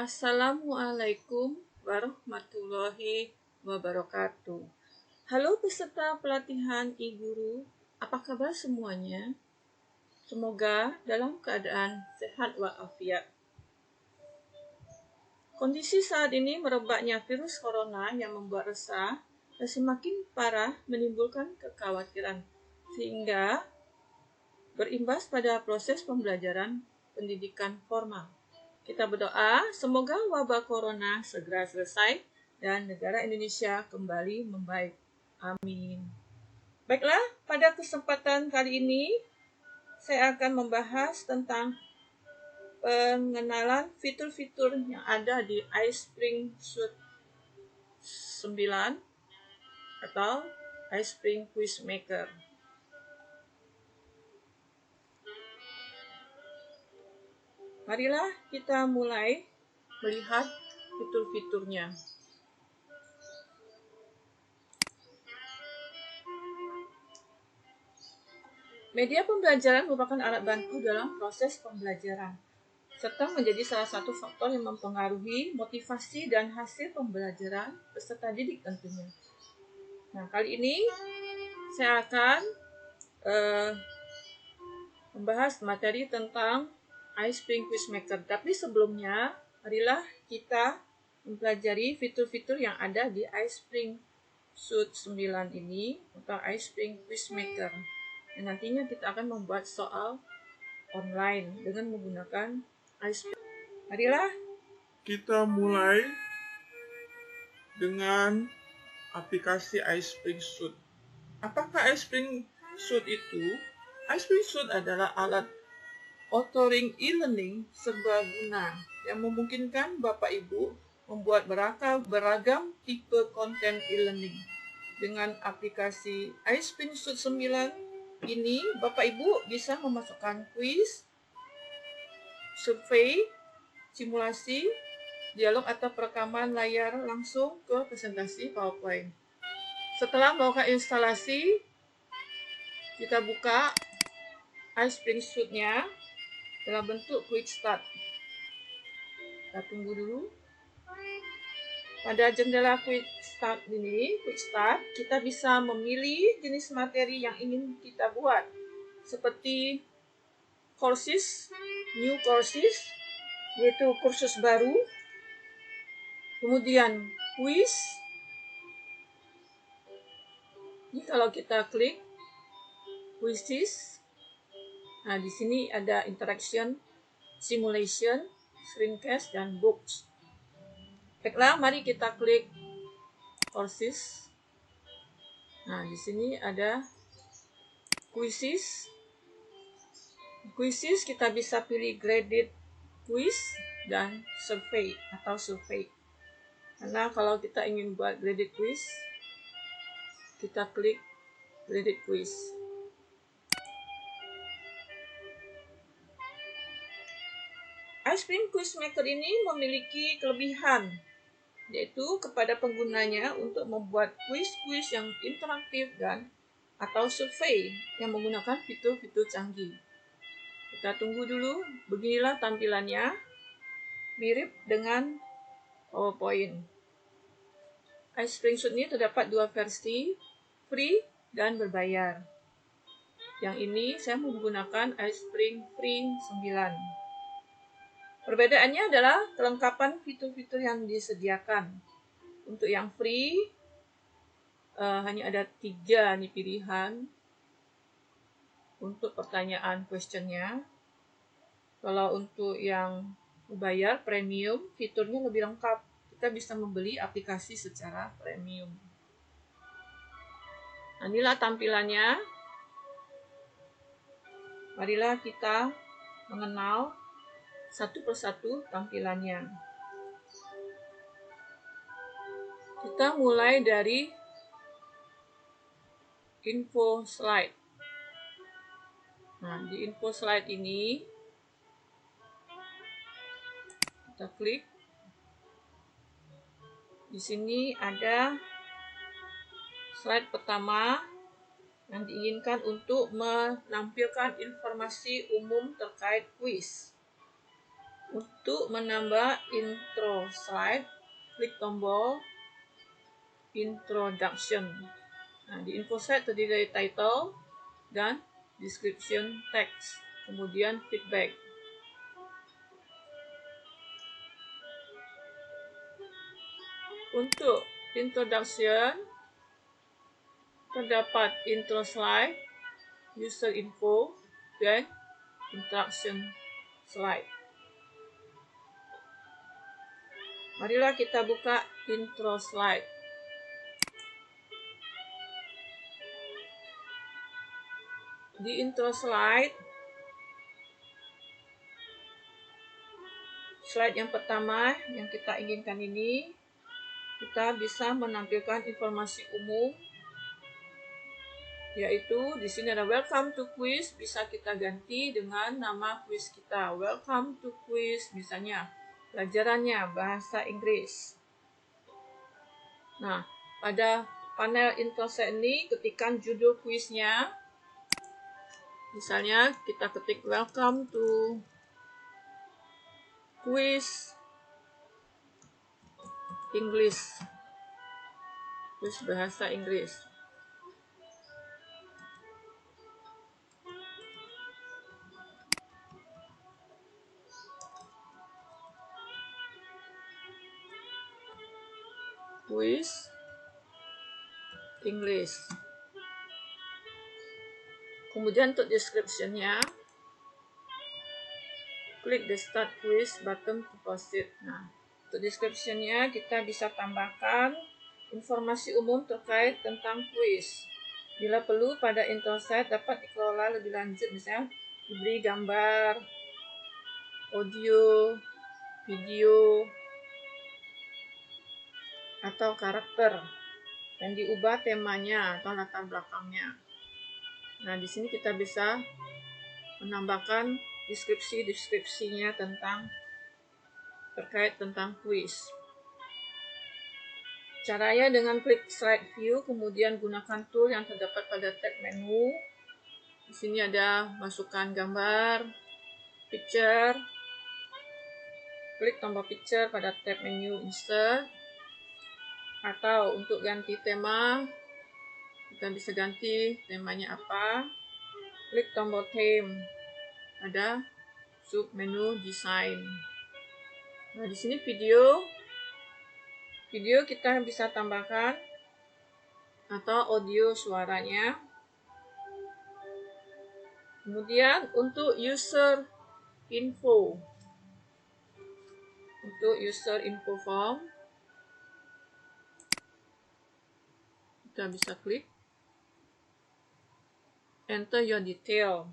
Assalamualaikum warahmatullahi wabarakatuh. Halo peserta pelatihan e-guru, apa kabar semuanya? Semoga dalam keadaan sehat walafiat. Kondisi saat ini merebaknya virus corona yang membuat resah dan semakin parah menimbulkan kekhawatiran, sehingga berimbas pada proses pembelajaran pendidikan formal. Kita berdoa semoga wabah corona segera selesai dan negara Indonesia kembali membaik. Amin. Baiklah, pada kesempatan kali ini saya akan membahas tentang pengenalan fitur-fitur yang ada di iSpring Suite 9 atau iSpring Quiz Maker. Marilah kita mulai melihat fitur-fiturnya. Media pembelajaran merupakan alat bantu dalam proses pembelajaran, serta menjadi salah satu faktor yang mempengaruhi motivasi dan hasil pembelajaran peserta didik tentunya. Nah, kali ini saya akan membahas materi tentang iSpring Quiz Maker. Tapi sebelumnya, marilah kita mempelajari fitur-fitur yang ada di iSpring Suite 9 ini atau iSpring Quiz Maker. Dan nantinya kita akan membuat soal online dengan menggunakan iSpring. Marilah kita mulai dengan aplikasi iSpring Suite. Apakah iSpring Suite itu? iSpring Suite adalah alat authoring e-learning serbaguna yang memungkinkan Bapak Ibu membuat beragam tipe konten e-learning. Dengan aplikasi iSpring Suite 9 ini, Bapak Ibu bisa memasukkan kuis, survei, simulasi, dialog atau perekaman layar langsung ke presentasi PowerPoint. Setelah melakukan instalasi, kita buka iSpring Suite-nya dalam bentuk Quick Start. Kita tunggu dulu. Pada jendela Quick Start ini, kita bisa memilih jenis materi yang ingin kita buat, seperti courses, new courses, yaitu kursus baru, kemudian quiz. Ini kalau kita klik quizzes, nah di sini ada interaction, simulation, screencast, dan books. Baiklah, mari kita klik courses. Nah, di sini ada quizzes. Quizzes kita bisa pilih graded quiz dan survey atau survey. Karena kalau kita ingin buat graded quiz, kita klik graded quiz. iSpring Quiz Maker ini memiliki kelebihan, yaitu kepada penggunanya untuk membuat kuis-kuis yang interaktif dan atau survei yang menggunakan fitur-fitur canggih. Kita tunggu dulu, beginilah tampilannya, mirip dengan PowerPoint. iSpring Suite ini terdapat dua versi, free dan berbayar. Yang ini saya menggunakan iSpring Free 9. Perbedaannya adalah kelengkapan fitur-fitur yang disediakan. Untuk yang free, hanya ada 3 nih pilihan untuk pertanyaan questionnya. Kalau untuk yang berbayar, premium, fiturnya lebih lengkap. Kita bisa membeli aplikasi secara premium. Nah, inilah tampilannya. Marilah kita mengenal satu persatu tampilannya. Kita mulai dari info slide. Nah, di info slide ini kita klik. Di sini ada slide pertama yang diinginkan untuk menampilkan informasi umum terkait kuis. Untuk menambah intro slide, klik tombol Introduction. Nah, di info slide terdiri dari title dan description text, kemudian feedback. Untuk introduction, terdapat intro slide, user info, dan introduction slide. Marilah kita buka intro slide. Di intro slide yang pertama yang kita inginkan ini, kita bisa menampilkan informasi umum, yaitu di sini ada welcome to quiz, bisa kita ganti dengan nama quiz kita. Welcome to quiz, misalnya pelajarannya bahasa Inggris. Nah, pada panel intro slide ini ketikkan judul kuisnya. Misalnya kita ketik welcome to quiz English, quiz bahasa Inggris. Quiz English. Kemudian untuk description-nya, klik the start quiz button to proceed. Nah, untuk description-nya kita bisa tambahkan informasi umum terkait tentang quiz. Bila perlu, pada intro slide dapat dikelola lebih lanjut, misalnya diberi gambar, audio, video, atau karakter, dan diubah temanya atau latar belakangnya. Nah, di sini kita bisa menambahkan deskripsinya terkait tentang quiz. Caranya dengan klik slide view, kemudian gunakan tool yang terdapat pada tab menu. Di sini ada masukkan gambar, picture. Klik tombol picture pada tab menu insert. Atau untuk ganti tema, kita bisa ganti temanya apa. Klik tombol theme pada sub menu design. Nah, di sini video kita bisa tambahkan atau audio suaranya. Kemudian untuk user info form, kita bisa klik enter your detail.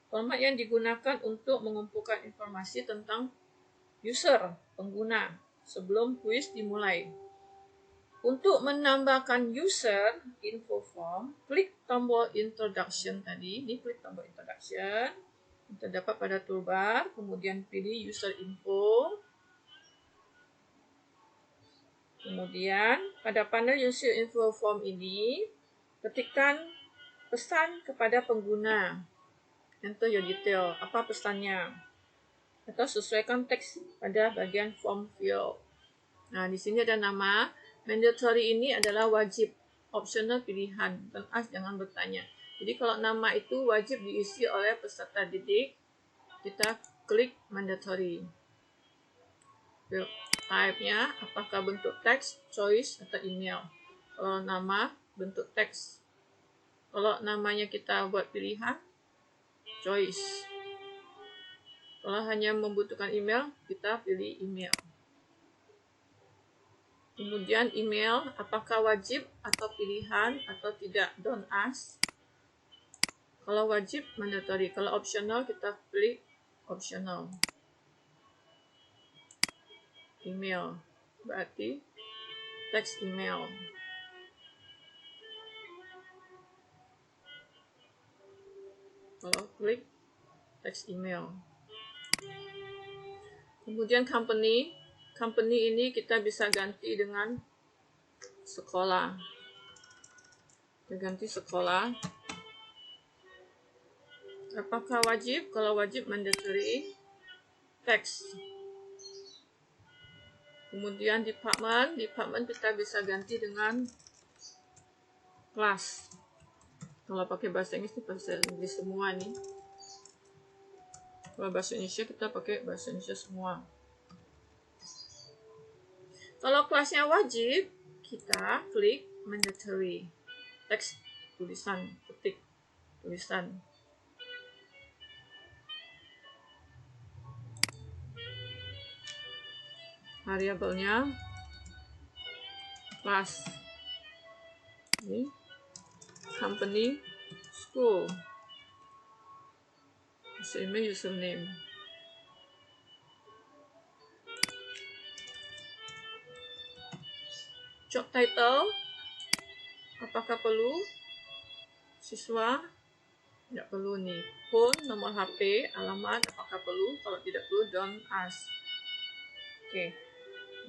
Format yang digunakan untuk mengumpulkan informasi tentang user, pengguna, sebelum kuis dimulai. Untuk menambahkan user info form, klik tombol introduction tadi. Ini klik tombol introduction. Terdapat pada toolbar, kemudian pilih user info. Kemudian pada panel user info form ini, ketikkan pesan kepada pengguna. Enter your detail, apa pesannya? Atau sesuaikan teks pada bagian form field. Nah, di sini ada nama. Mandatory ini adalah wajib, optional pilihan. Don't ask, jangan bertanya. Jadi kalau nama itu wajib diisi oleh peserta didik, kita klik mandatory. Field type-nya apakah bentuk teks, choice, atau email. Kalau nama, bentuk teks. Kalau namanya kita buat pilihan, choice. Kalau hanya membutuhkan email, kita pilih email. Kemudian email, apakah wajib atau pilihan atau tidak, don't ask. Kalau wajib, mandatory. Kalau optional, kita pilih optional. Email, berarti teks email. Kalau klik teks email. Kemudian company ini kita bisa ganti dengan sekolah. Kita ganti sekolah. Apakah wajib? Kalau wajib, mandatory. text. Kemudian department kita bisa ganti dengan class. Kalau pakai bahasa Inggris itu bahasa Inggris semua nih. Kalau bahasa Indonesia kita pakai bahasa Indonesia semua. Kalau kelasnya wajib, kita klik mandatory. Teks tulisan, ketik tulisan. Variabelnya class. Ini company, school. Username. Job title, apakah perlu? Siswa, tidak perlu nih. Phone, nomor HP, alamat, apakah perlu? Kalau tidak perlu, don't ask. Oke.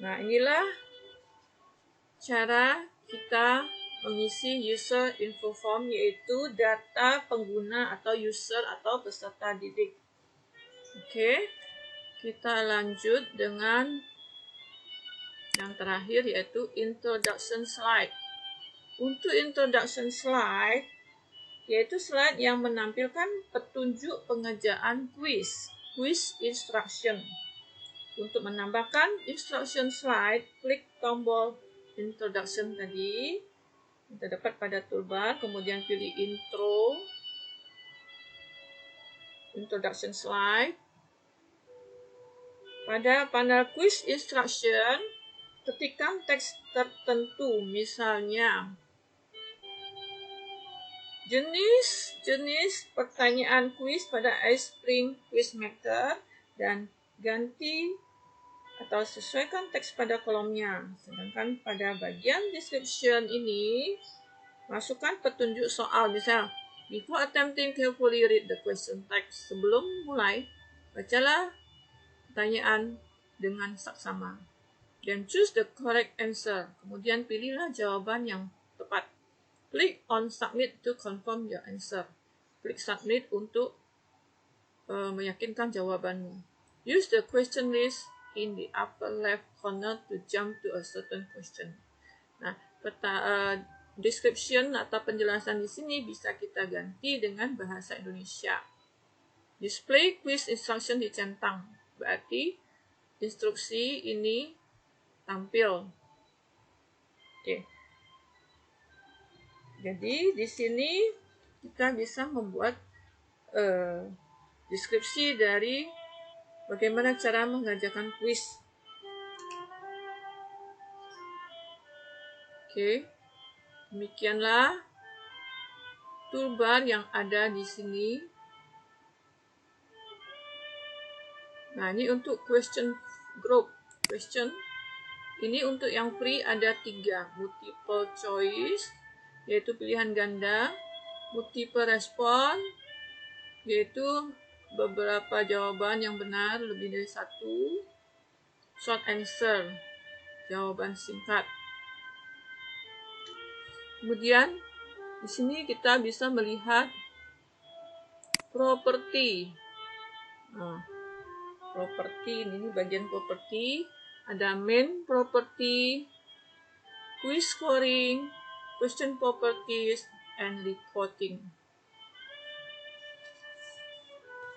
Nah, inilah cara kita mengisi user info form, yaitu data pengguna atau user atau peserta didik. Oke. Kita lanjut dengan yang terakhir, yaitu introduction slide. Untuk introduction slide, yaitu slide yang menampilkan petunjuk pengerjaan quiz instruction. Untuk menambahkan instruction slide, klik tombol introduction tadi. Kita dapat pada toolbar, kemudian pilih introduction slide. Pada panel quiz instruction, ketikkan teks tertentu, misalnya jenis pertanyaan quiz pada iSpring Quizmaker dan ganti atau sesuaikan teks pada kolomnya. Sedangkan pada bagian description ini, masukkan petunjuk soal. Misal, before attempting, carefully read the question text. Sebelum mulai, bacalah pertanyaan dengan saksama. Then choose the correct answer. Kemudian pilihlah jawaban yang tepat. Klik on submit to confirm your answer. Klik submit untuk meyakinkan jawabanmu. Use the question list in the upper left corner to jump to a certain question. Nah, description atau penjelasan di sini bisa kita ganti dengan bahasa Indonesia. Display quiz instruction dicentang, berarti instruksi ini tampil. Oke. Jadi di sini kita bisa membuat deskripsi dari bagaimana cara mengerjakan kuis. Oke, demikianlah toolbar yang ada di sini. Nah, ini untuk question group. Ini untuk yang free ada 3. Multiple choice, yaitu pilihan ganda. Multiple response, yaitu beberapa jawaban yang benar, lebih dari 1. Short answer, jawaban singkat. Kemudian di sini kita bisa melihat properti. Nah, properti ini bagian properti, ada main property, quiz scoring, question properties, and reporting.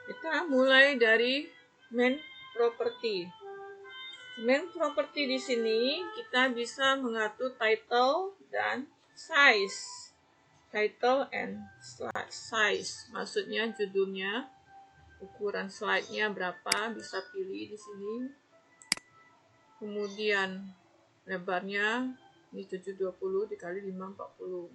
Kita mulai dari main property. Main property di sini kita bisa mengatur title dan size. Title and slide size, maksudnya judulnya, ukuran slide-nya berapa, bisa pilih di sini. Kemudian lebarnya ini 720 dikali 540.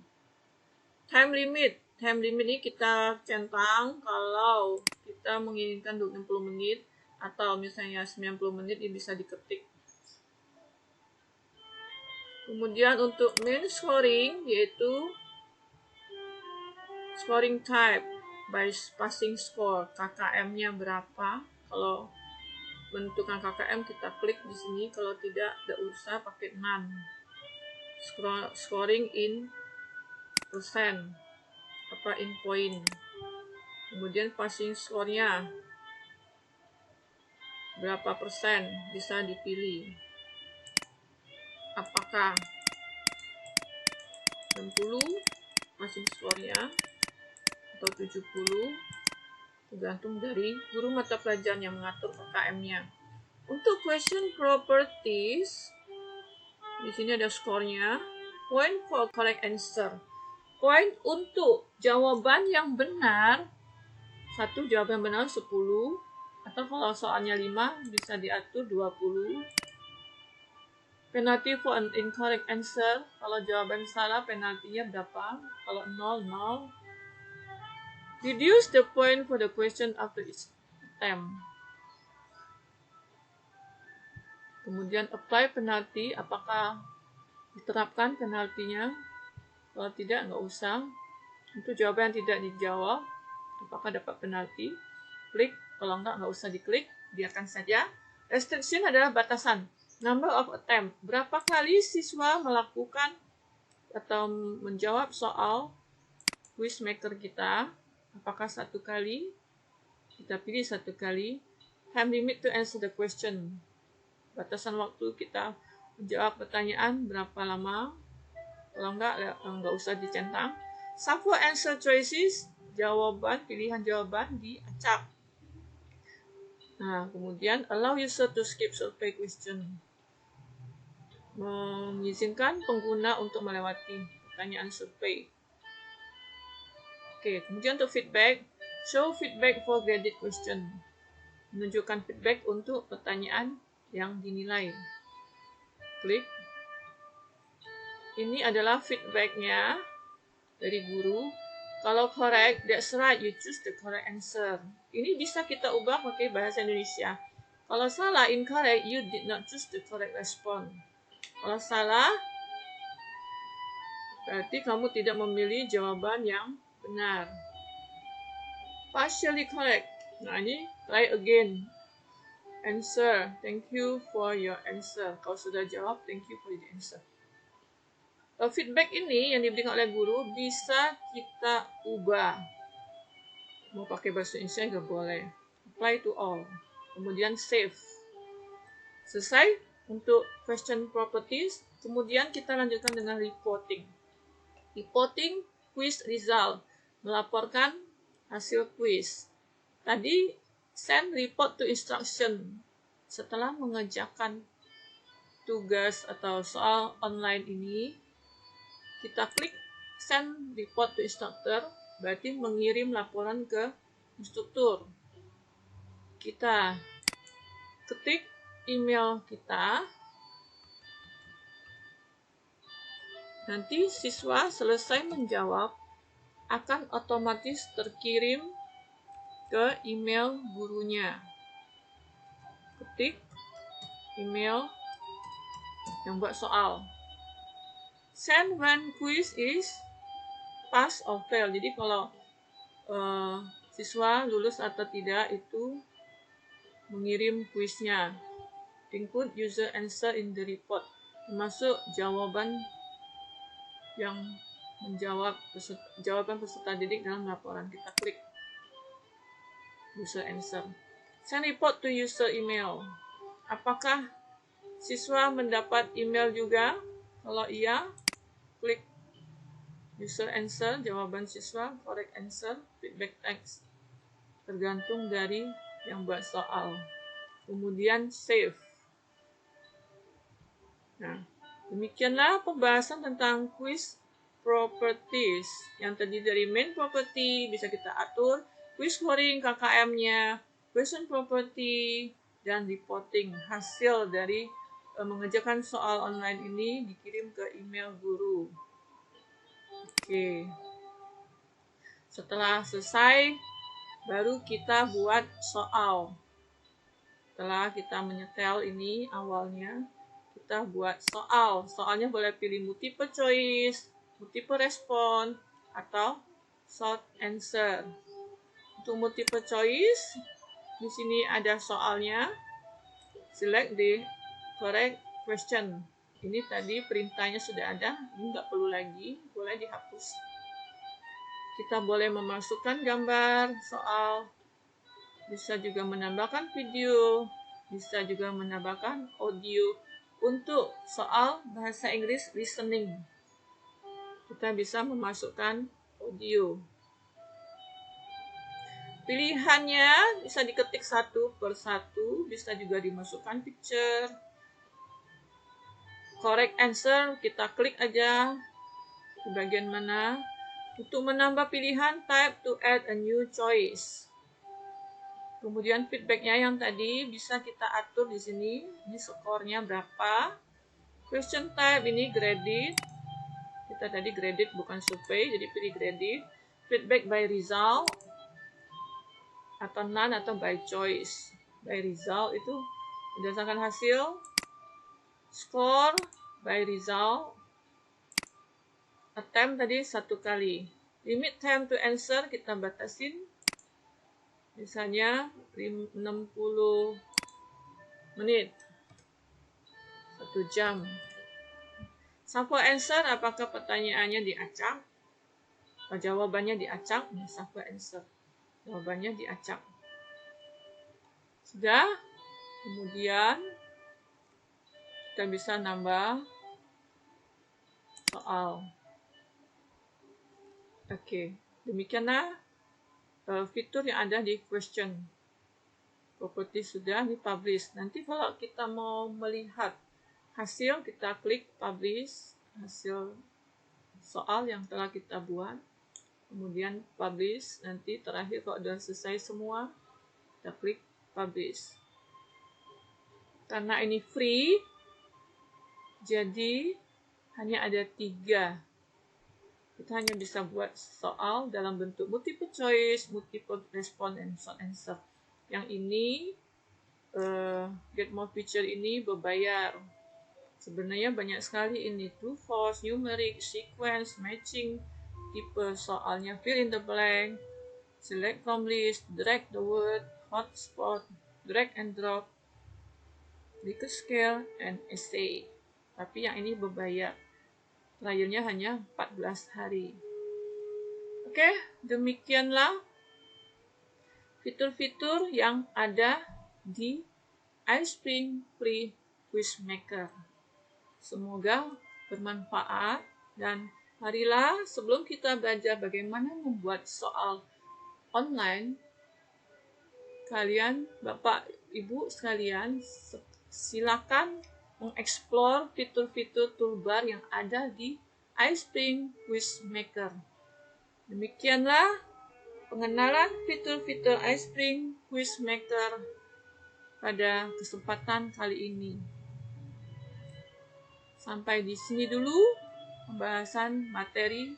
Time limit ini kita centang kalau kita menginginkan 60 menit atau misalnya 90 menit, ini bisa diketik. Kemudian untuk main scoring, yaitu scoring type by passing score, KKM-nya berapa. Kalau menentukan KKM kita klik di sini, kalau tidak usah pakai none. Scoring in percent, in point. Kemudian passing score-nya. berapa persen bisa dipilih. Apakah 60 masing skornya atau 70, tergantung dari guru mata pelajaran yang mengatur PKM-nya. Untuk question properties, di sini ada skornya. Point for correct answer. Poin untuk jawaban yang benar, satu jawaban benar 10, atau kalau soalnya 5 bisa diatur 20. Penalty for an incorrect answer, kalau jawaban salah penaltinya berapa? Kalau 0, 0. Reduce the point for the question after each attempt. Kemudian apply penalty, apakah diterapkan penaltinya? Kalau tidak, nggak usah. Untuk jawaban yang tidak dijawab, apakah dapat penalti? Klik, kalau nggak usah diklik, biarkan saja. Restriction adalah batasan. Number of attempt, berapa kali siswa melakukan atau menjawab soal quizmaker kita? Apakah 1 kali? Kita pilih 1 kali. Time limit to answer the question. Batasan waktu kita menjawab pertanyaan berapa lama? Kalau nggak usah dicentang. Shuffle answer choices, pilihan jawaban diacak. Nah, kemudian allow user to skip survey question. Mengizinkan pengguna untuk melewati pertanyaan survei. Oke, kemudian untuk feedback, show feedback for graded question. Menunjukkan feedback untuk pertanyaan yang dinilai. Klik. Ini adalah feedbacknya dari guru. Kalau correct, that's right, you choose the correct answer. Ini bisa kita ubah pakai bahasa Indonesia. Kalau salah, incorrect, you did not choose the correct response. Kalau salah, berarti kamu tidak memilih jawaban yang benar. Partially correct. Nah, ini try again. Answer, thank you for your answer. Kalau sudah jawab, thank you for the answer. Feedback ini yang diberikan oleh guru bisa kita ubah. Mau pakai bahasa Indonesia nggak boleh. Apply to all. Kemudian save. Selesai untuk question properties. Kemudian kita lanjutkan dengan reporting. Reporting quiz result. Melaporkan hasil quiz. Tadi send report to instruction. Setelah mengerjakan tugas atau soal online ini, kita klik send report to instructor, berarti mengirim laporan ke instruktur. Kita ketik email kita. Nanti siswa selesai menjawab akan otomatis terkirim ke email gurunya. Ketik email yang buat soal. Send when quiz is pass or fail. Jadi kalau siswa lulus atau tidak itu mengirim kuisnya. Include user answer in the report. Termasuk jawaban yang menjawab jawaban peserta didik dalam laporan. Kita klik user answer. Send report to user email. Apakah siswa mendapat email juga? Kalau iya, klik user answer, jawaban siswa, correct answer, feedback text. Tergantung dari yang buat soal. Kemudian save. Nah, demikianlah pembahasan tentang quiz properties. Yang terdiri dari main property, bisa kita atur, quiz scoring KKM-nya, question property, dan reporting. Hasil dari mengerjakan soal online ini dikirim ke email guru. Oke. Setelah selesai, baru kita buat soal. Setelah kita menyetel ini awalnya, kita buat soal. Soalnya boleh pilih multiple choice, multiple response, atau short answer. Untuk multiple choice, di sini ada soalnya. Select the correct question. Ini tadi perintahnya sudah ada, ini nggak perlu lagi, boleh dihapus. Kita boleh memasukkan gambar soal, bisa juga menambahkan video, Bisa juga menambahkan audio untuk soal bahasa Inggris listening. Kita bisa memasukkan audio. Pilihannya bisa diketik satu per satu, bisa juga dimasukkan picture. Correct answer, kita klik aja di bagian mana. Untuk menambah pilihan, type to add a new choice. Kemudian feedbacknya yang tadi bisa kita atur di sini. Ini skornya berapa. Question type ini graded. Kita tadi graded bukan survei, jadi pilih graded. Feedback by result atau none atau by choice. By result itu berdasarkan hasil. Score by result. Attempt tadi 1 kali. Limit time to answer kita batasin. Misalnya 60 menit. 1 jam. Sample answer, apakah pertanyaannya diacak? Atau jawabannya diacak? Sample answer. Jawabannya diacak. Sudah? Kemudian kita bisa nambah soal. Oke, demikianlah fitur yang ada di question. Property sudah di-publish. Nanti kalau kita mau melihat hasil, kita klik publish hasil soal yang telah kita buat. Kemudian publish. Nanti terakhir kalau sudah selesai semua, kita klik publish. Karena ini free, jadi hanya ada 3. Kita hanya bisa buat soal dalam bentuk multiple choice, multiple response, and short answer. Yang ini, Get More Feature ini berbayar. Sebenarnya banyak sekali ini. True, false, numeric, sequence, matching, tipe soalnya, fill in the blank, select from list, drag the word, hotspot, drag and drop, Likert scale, and essay. Tapi yang ini berbayar. Trialnya hanya 14 hari. Oke, demikianlah fitur-fitur yang ada di iSpring Free Quizmaker. Semoga bermanfaat dan marilah sebelum kita belajar bagaimana membuat soal online, kalian, Bapak, Ibu sekalian, silakan mengeksplor fitur-fitur toolbar yang ada di iSpring Quizmaker. Demikianlah pengenalan fitur-fitur iSpring Quizmaker pada kesempatan kali ini. Sampai di sini dulu pembahasan materi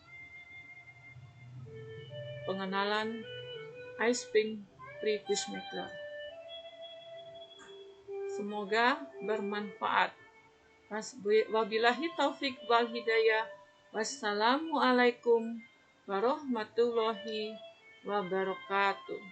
pengenalan iSpring Free Quizmaker. Semoga bermanfaat. Wabillahi taufik wal hidayah. Wassalamualaikum warahmatullahi wabarakatuh.